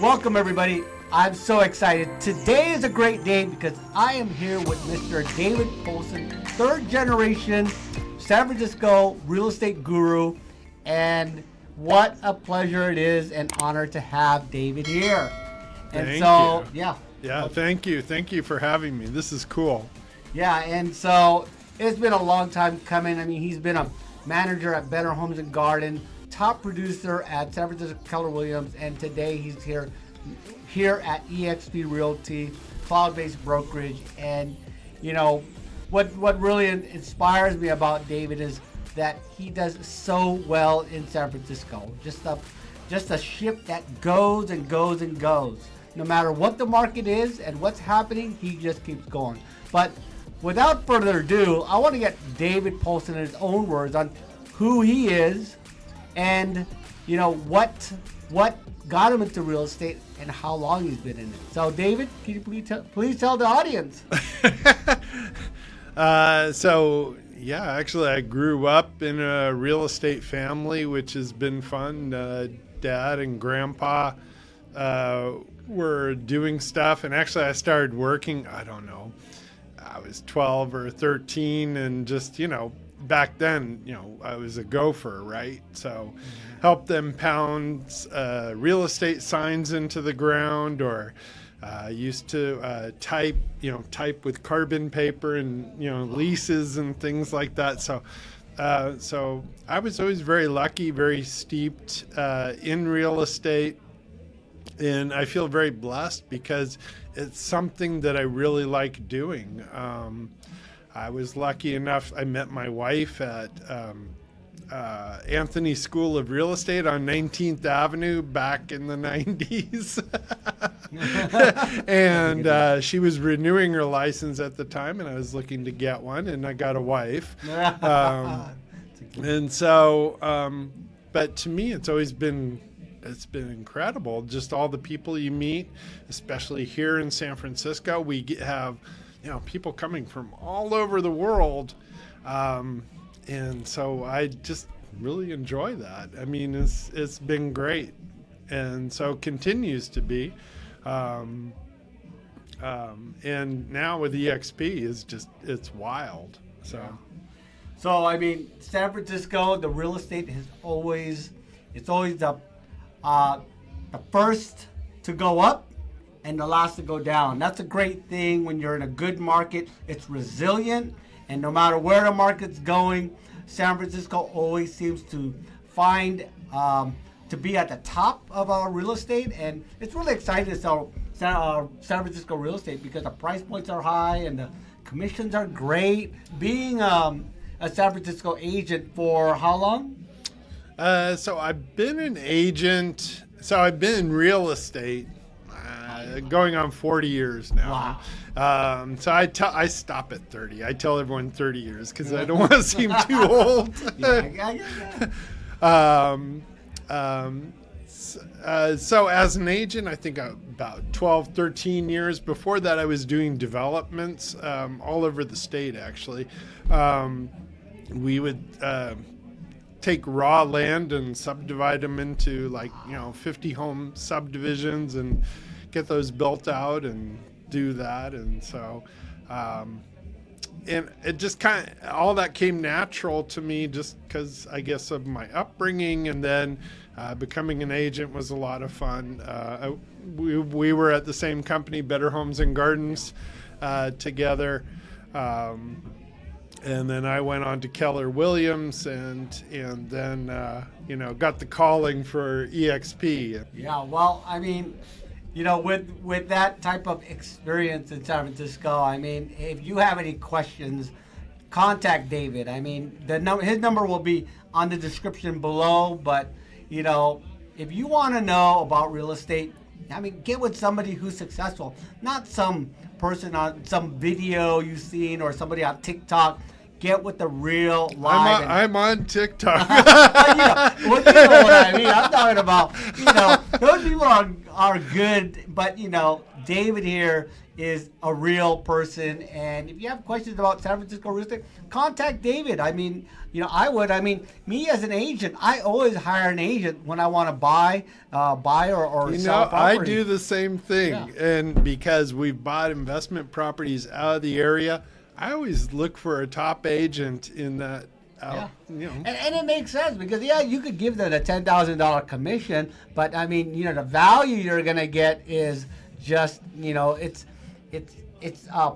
Welcome, everybody. I'm so excited. Today is a great day because I am here with Mr. David Poulsen, third generation San Francisco real estate guru. And what a pleasure it is and honor to have David here. And Thank so, you. yeah. Yeah, thank you. Thank you for having me. This is cool. Yeah, and so it's been a long time coming. I mean, he's been a manager at Better Homes and Garden, top producer at San Francisco Keller Williams, and today he's here at eXp Realty, cloud-based brokerage. And you know, what really inspires me about David is that he does so well in San Francisco. Just a ship that goes and goes and goes. No matter what the market is and what's happening, he just keeps going. But without further ado, I want to get David Poulsen in his own words on who he is and you know what got him into real estate and how long he's been in it. So David, can you please tell the audience? Actually I grew up in a real estate family, which has been fun. Dad and grandpa were doing stuff, and actually I started working, I don't know, I was 12 or 13, and just, back then, I was a gopher, right? So helped them pound real estate signs into the ground, or used to type with carbon paper and, leases and things like that. So I was always very lucky, very steeped in real estate. And I feel very blessed because it's something that I really like doing. I was lucky enough, I met my wife at Anthony School of Real Estate on 19th Avenue back in the 90s. And she was renewing her license at the time, and I was looking to get one, and I got a wife. And so, but to me, it's been incredible. Just all the people you meet, especially here in San Francisco. We have, people coming from all over the world. And so I just really enjoy that. I mean, it's been great. And so continues to be. And now with EXP it's wild. So I mean, San Francisco, the real estate it's always the first to go up and the last to go down. That's a great thing when you're in a good market. It's resilient, and no matter where the market's going, San Francisco always seems to find to be at the top of our real estate. And it's really exciting to sell San Francisco real estate because the price points are high and the commissions are great. Being a San Francisco agent for how long? So I've been an agent. So I've been in real estate going on 40 years now. Wow. So I stop at 30. I tell everyone 30 years because I don't want to seem too old. So as an agent, I think about 12, 13 years. Before that, I was doing developments all over the state, actually. We would take raw land and subdivide them into 50 home subdivisions and get those built out and do that. And so and it just kind of all that came natural to me just because I guess of my upbringing. And then becoming an agent was a lot of fun. We were at the same company, Better Homes and Gardens, together. And then I went on to Keller Williams, and then got the calling for EXP. Yeah, well, I mean, with that type of experience in San Francisco, I mean, if you have any questions, contact David. I mean, his number will be on the description below. But if you want to know about real estate, I mean, get with somebody who's successful, not some person on some video you've seen or somebody on TikTok. Get with the real live. I'm on TikTok. You know what I mean. I'm talking about, those people are good, but David here is a real person. And if you have questions about San Francisco real estate, contact David. I mean, I would. I mean, me as an agent, I always hire an agent when I want to buy or sell property. I do the same thing. Yeah. And because we've bought investment properties out of the area, I always look for a top agent in that. And it makes sense because you could give them a $10,000 commission, but I mean, the value you're gonna get is just, it's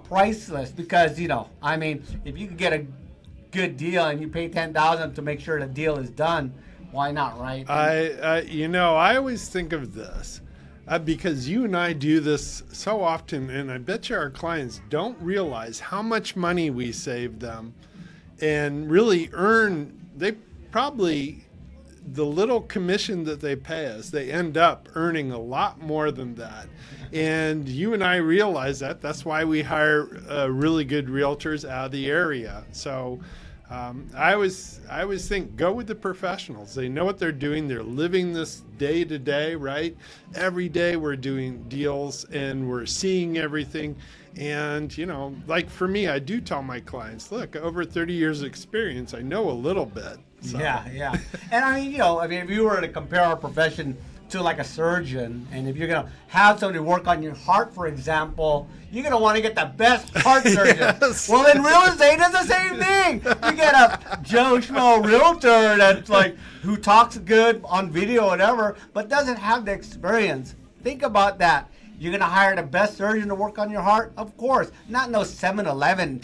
priceless because I mean, if you could get a good deal and you pay $10,000 to make sure the deal is done, why not, right? I always think of this. Because you and I do this so often, and I bet you our clients don't realize how much money we save them and really the little commission that they pay us, they end up earning a lot more than that. And you and I realize that. That's why we hire really good realtors out of the area. So I always think, go with the professionals. They know what they're doing. They're living this day to day, right? Every day we're doing deals and we're seeing everything. And, like for me, I do tell my clients, look, over 30 years of experience, I know a little bit. So. Yeah. And I mean, if you were to compare our profession to like a surgeon, and if you're going to have somebody work on your heart, for example, you're going to want to get the best heart surgeon. Yes. Well, in real estate, it's the same thing. You get a Joe Schmo realtor that's like, who talks good on video or whatever, but doesn't have the experience. Think about that. You're going to hire the best surgeon to work on your heart? Of course. Not no 7-Eleven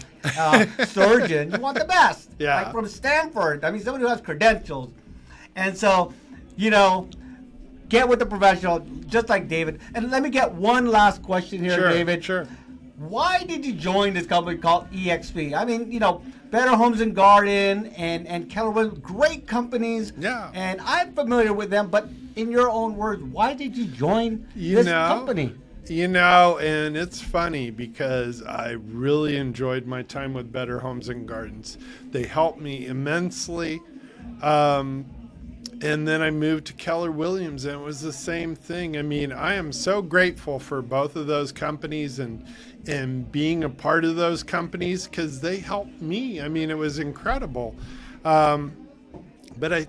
surgeon. You want the best. Yeah. Like from Stanford. I mean, somebody who has credentials. And so, get with the professional, just like David. And let me get one last question here, David. Sure. Why did you join this company called EXP? I mean, Better Homes and Garden and Keller Williams, great companies. Yeah. And I'm familiar with them, but in your own words, why did you join this company? And it's funny because I really enjoyed my time with Better Homes and Gardens. They helped me immensely. And then I moved to Keller Williams, and it was the same thing. I mean, I am so grateful for both of those companies and being a part of those companies because they helped me. I mean, it was incredible. But it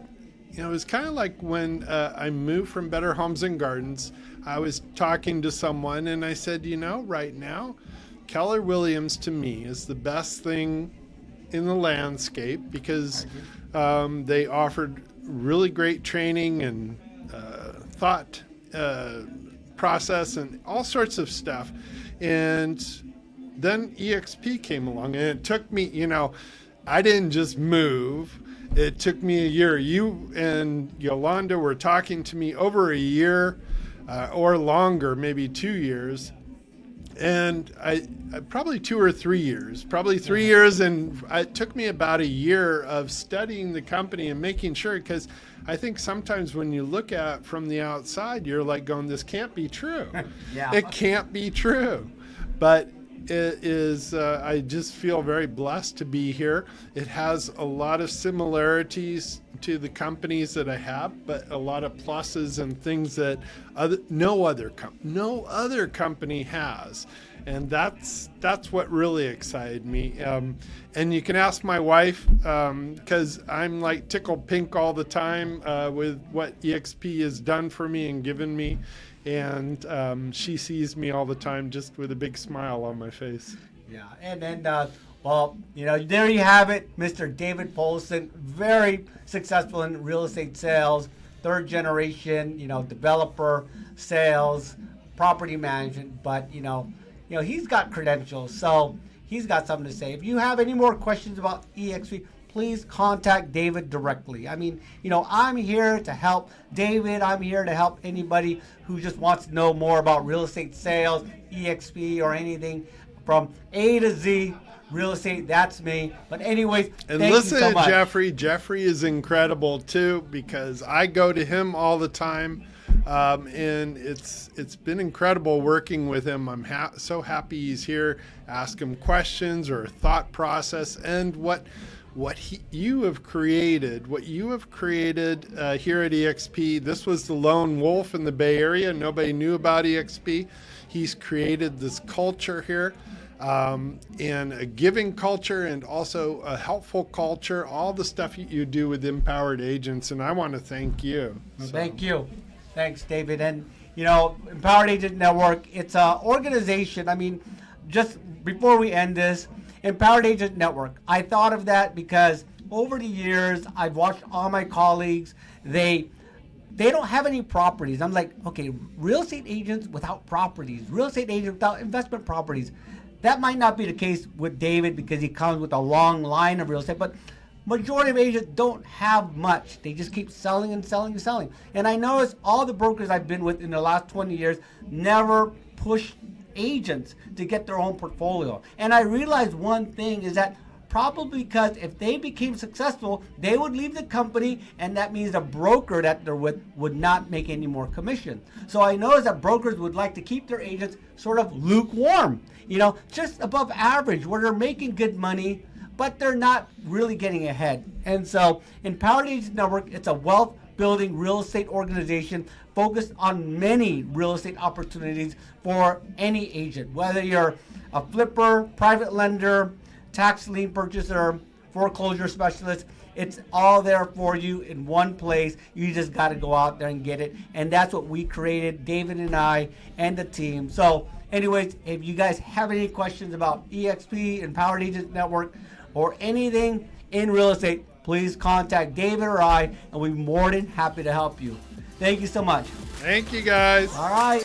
was kind of like when I moved from Better Homes and Gardens, I was talking to someone and I said, right now, Keller Williams to me is the best thing in the landscape because they offered really great training and thought process and all sorts of stuff. And then EXP came along and it took me, I didn't just move. It took me a year. You and Yolanda were talking to me over a year or longer, maybe 2 years. And I probably 2 or 3 years, probably 3 years. And it took me about a year of studying the company and making sure, because I think sometimes when you look at it from the outside, you're like going, this can't be true. Yeah. It can't be true. But it is, I just feel very blessed to be here. It has a lot of similarities to the companies that I have, but a lot of pluses and things that no other company has. And that's what really excited me. And you can ask my wife, because I'm like tickled pink all the time with what EXP has done for me and given me. And she sees me all the time just with a big smile on my face. Yeah, and then, there you have it, Mr. David Poulsen, very successful in real estate sales, third generation, developer, sales, property management, but, he's got credentials, so he's got something to say. If you have any more questions about EXP, please contact David directly. I mean, I'm here to help David. I'm here to help anybody who just wants to know more about real estate sales, EXP, or anything from A to Z. Real estate, that's me. But anyways, and thank listen you so to much. Jeffrey. Jeffrey is incredible too, because I go to him all the time. And it's been incredible working with him. I'm so happy he's here. Ask him questions or thought process, and what you have created here at EXP. This was the lone wolf in the Bay Area. Nobody knew about EXP. He's created this culture here, and a giving culture and also a helpful culture, all the stuff you do with Empowered Agents, and I want to thank you. Well, thank you. Thanks, David. And, Empowered Agent Network, it's an organization. I mean, just before we end this, Empowered Agent Network, I thought of that because over the years, I've watched all my colleagues, they don't have any properties. I'm like, okay, real estate agents without properties, real estate agents without investment properties. That might not be the case with David because he comes with a long line of real estate, but majority of agents don't have much. They just keep selling and selling and selling. And I noticed all the brokers I've been with in the last 20 years never push agents to get their own portfolio. And I realized one thing is that probably because if they became successful, they would leave the company, and that means the broker that they're with would not make any more commission. So I noticed that brokers would like to keep their agents sort of lukewarm, just above average, where they're making good money, but they're not really getting ahead. And so Empowered Agent Network, it's a wealth building real estate organization focused on many real estate opportunities for any agent, whether you're a flipper, private lender, tax lien purchaser, foreclosure specialist. It's all there for you in one place. You just got to go out there and get it. And that's what we created, David and I and the team. So anyways, if you guys have any questions about EXP, Empowered Agent Network, or anything in real estate, please contact David or I, and we'll be more than happy to help you. Thank you so much. Thank you, guys. All right.